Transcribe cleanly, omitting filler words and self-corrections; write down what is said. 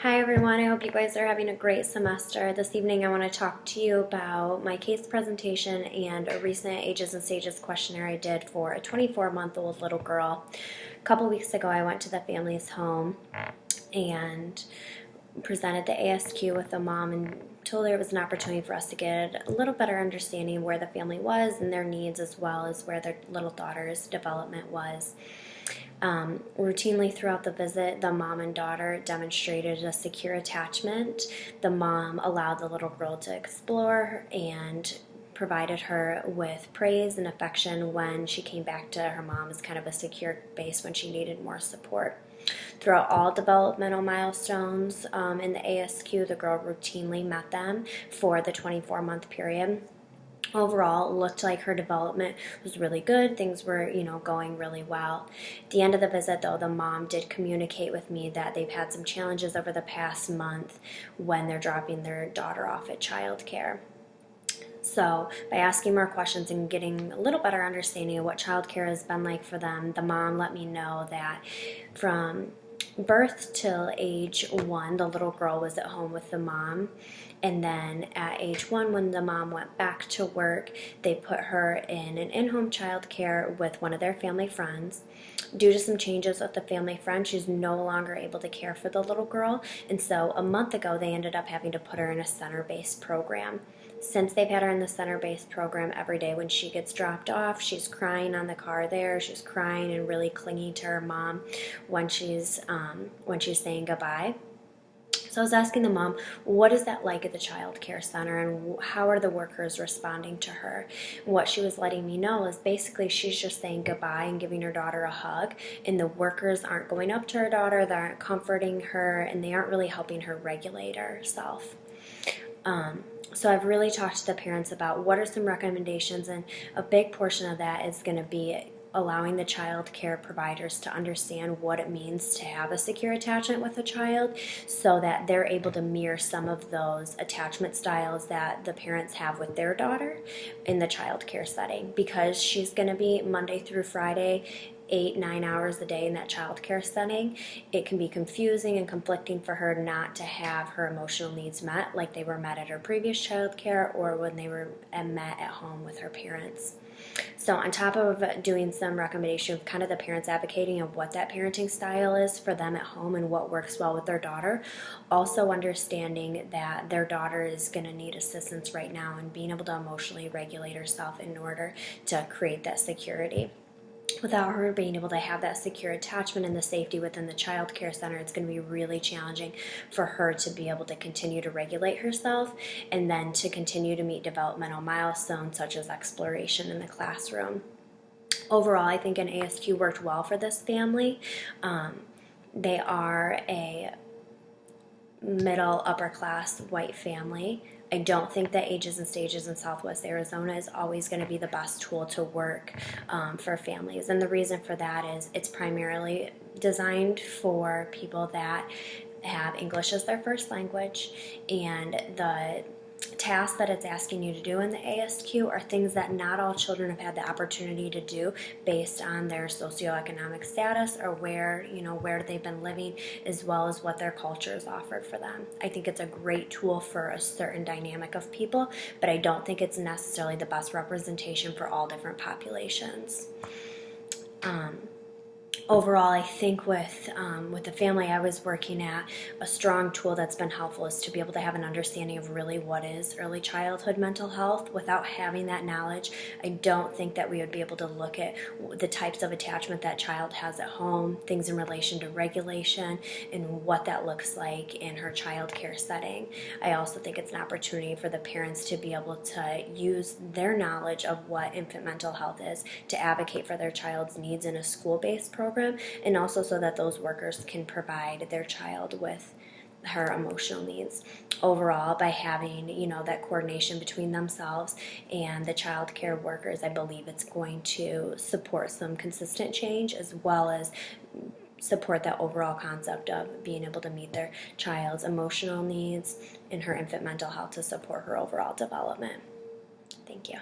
Hi everyone, I hope you guys are having a great semester. This evening I want to talk to you about my case presentation and a recent Ages and Stages questionnaire I did for a 24-month-old little girl. A couple weeks ago I went to the family's home and presented the ASQ with the mom and told her it was an opportunity for us to get a little better understanding where the family was and their needs, as well as where their little daughter's development was. Routinely throughout the visit, the mom and daughter demonstrated a secure attachment. The mom allowed the little girl to explore and provided her with praise and affection when she came back to her mom as kind of a secure base when she needed more support. Throughout all developmental milestones in the ASQ, the girl routinely met them for the 24-month period. Overall, it looked like her development was really good. Things were, going really well. At the end of the visit, though, the mom did communicate with me that they've had some challenges over the past month when they're dropping their daughter off at childcare. So by asking more questions and getting a little better understanding of what childcare has been like for them, the mom let me know that from birth till age 1, the little girl was at home with the mom. And then at age 1, when the mom went back to work, they put her in an in-home child care with one of their family friends. Due to some changes with the family friend, she's no longer able to care for the little girl. And so a month ago, they ended up having to put her in a center-based program. Since they've had her in the center-based program, every day when she gets dropped off, she's crying on the car there. She's crying and really clinging to her mom when she's saying goodbye. So I was asking the mom, what is that like at the child care center, and how are the workers responding to her? What she was letting me know is basically she's just saying goodbye and giving her daughter a hug, and the workers aren't going up to her daughter, they aren't comforting her, and they aren't really helping her regulate herself. So I've really talked to the parents about what are some recommendations, and a big portion of that is going to be allowing the child care providers to understand what it means to have a secure attachment with a child, so that they're able to mirror some of those attachment styles that the parents have with their daughter in the child care setting. Because she's going to be Monday through Friday 8-9 hours a day in that child care setting, it can be confusing and conflicting for her not to have her emotional needs met like they were met at her previous child care or when they were met at home with her parents. So on top of doing some recommendation of kind of the parents advocating of what that parenting style is for them at home and what works well with their daughter, also understanding that their daughter is going to need assistance right now and being able to emotionally regulate herself in order to create that security. Without her being able to have that secure attachment and the safety within the child care center, it's going to be really challenging for her to be able to continue to regulate herself and then to continue to meet developmental milestones such as exploration in the classroom. Overall, I think an ASQ worked well for this family. They are a middle upper class white family. I don't think that Ages and Stages in Southwest Arizona is always going to be the best tool to work for families, and the reason for that is it's primarily designed for people that have English as their first language, and the tasks that it's asking you to do in the ASQ are things that not all children have had the opportunity to do based on their socioeconomic status or where they've been living, as well as what their culture has offered for them. I think it's a great tool for a certain dynamic of people, but I don't think it's necessarily the best representation for all different populations. Overall, I think with the family I was working at, a strong tool that's been helpful is to be able to have an understanding of really what is early childhood mental health. Without having that knowledge, I don't think that we would be able to look at the types of attachment that child has at home, things in relation to regulation, and what that looks like in her child care setting. I also think it's an opportunity for the parents to be able to use their knowledge of what infant mental health is to advocate for their child's needs in a school-based program, and also so that those workers can provide their child with her emotional needs. Overall, by having that coordination between themselves and the child care workers, I believe it's going to support some consistent change, as well as support that overall concept of being able to meet their child's emotional needs and her infant mental health to support her overall development. Thank you.